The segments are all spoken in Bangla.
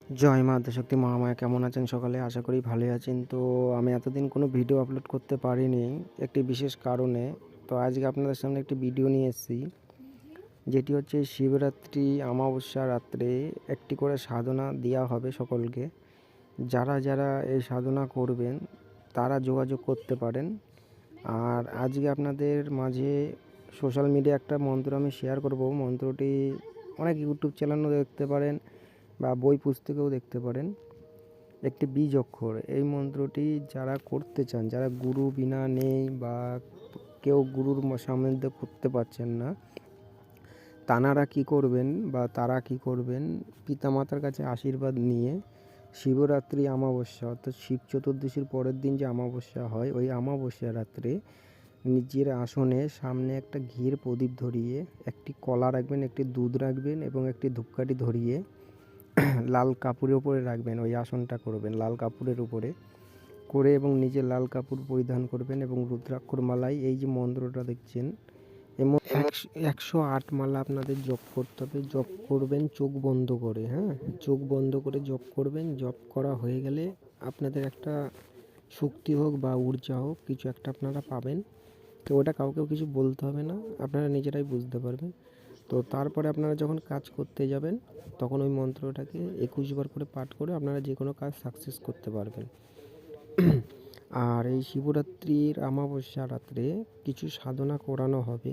জয় মা আদ্যশক্তি মহামায়া, কেমন আছেন সকালে? আশা করি ভালোই আছেন। তো আমি এতদিন কোনো ভিডিও আপলোড করতে পারিনি একটি বিশেষ কারণে। তো আজকে আপনাদের সামনে একটি ভিডিও নিয়ে এসেছি, যেটি হচ্ছে শিবরাত্রি অমাবস্যা রাত্রে একটি করে সাধনা দেওয়া হবে সকলকে। যারা যারা এই সাধনা করবেন তারা যোগাযোগ করতে পারেন। আর আজকে আপনাদের মাঝে সোশ্যাল মিডিয়া একটা মন্ত্র আমি শেয়ার করব। মন্ত্রটি অনেক ইউটিউব চ্যানেলও দেখতে পারেন বা বই পুস্তকেও দেখতে পারেন। একটি বীজ অক্ষর, এই মন্ত্রটি যারা করতে চান, যারা গুরু বিনা নেই বা কেউ গুরুর সান্নিধ্যে করতে পারছেন না, তারা কি করবেন, পিতামাতার কাছে আশীর্বাদ নিয়ে শিবরাত্রি অমাবস্যা অর্থাৎ শিব চতুর্দশীর পরের দিন যে অমাবস্যা হয়, ওই অমাবস্যা রাত্রে নিজের আসনে সামনে একটা ঘির প্রদীপ ধরিয়ে একটি কলা রাখবেন, একটি দুধ রাখবেন এবং একটি ধূপকাঠি ধরিয়ে লাল কাপড়ের উপরে রাখবেন। ওই আসনটা করবেন লাল কাপড়ের উপরে করে এবং নিজে লাল কাপড় পরিধান করবেন এবং রুদ্রাক্ষর মালায় এই যে মন্ত্রটা দেখছেন, এমন 108 মালা আপনাদের জপ করতে হবে। জপ করবেন চোখ বন্ধ করে, হ্যাঁ, চোখ বন্ধ করে জপ করবেন। জপ করা হয়ে গেলে আপনাদের একটা শক্তি হোক বা ঊর্জা হোক কিছু একটা আপনারা পাবেন। তো ওটা কাউকেও কিছু বলতে হবে না, আপনারা নিজেরাই বুঝতে পারবেন। তো তারপরে আপনারা যখন কাজ করতে যাবেন তখন ওই মন্ত্রটাকে 21 বার করে পাঠ করে আপনারা যে কোনো কাজ সাকসেস করতে পারবেন। আর এই শিবরাত্রির অমাবস্যা রাত্রে কিছু সাধনা করানো হবে।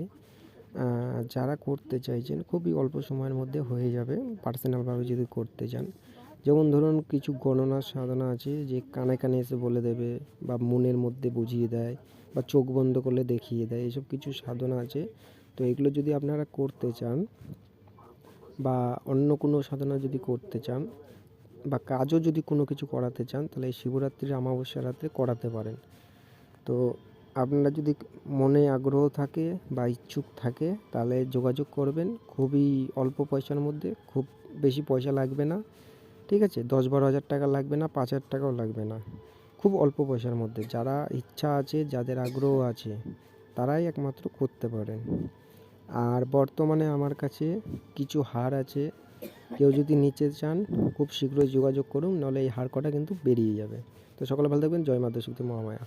যারা করতে চাইছেন খুবই অল্প সময়ের মধ্যে হয়ে যাবে পার্সোনালভাবে যদি করতে চান। যেমন ধরুন কিছু গণনার সাধনা আছে যে কানে কানে এসে বলে দেবে বা মনের মধ্যে বুঝিয়ে দেয় বা চোখ বন্ধ করলে দেখিয়ে দেয়, এসব কিছু সাধনা আছে। তো এগুলো যদি আপনারা করতে চান বা অন্য কোনো সাধনা যদি করতে চান বা কাজও যদি কোনো কিছু করাতে চান, তাহলে এই শিবরাত্রির অমাবস্যা রাত্রে করাতে পারেন। তো আপনারা যদি মনে আগ্রহ থাকে বা ইচ্ছুক থাকে তাহলে যোগাযোগ করবেন। খুবই অল্প পয়সার মধ্যে, খুব বেশি পয়সা লাগবে না, ঠিক আছে? 10-12 হাজার টাকা লাগবে না, 5,000 টাকাও লাগবে না, খুব অল্প পয়সার মধ্যে। যারা ইচ্ছা আছে, যাদের আগ্রহ আছে, তারাই একমাত্র করতে পারেন। আর বর্তমানে আমার কাছে কিছু হার আছে, কেউ যদি নিতে চান খুব শীঘ্রই যোগাযোগ করুন, নাহলে এই হার কটা কিন্তু বেরিয়ে যাবে। তো সকলে ভালো থাকবেন। জয় মাতা শক্তি মহামায়া।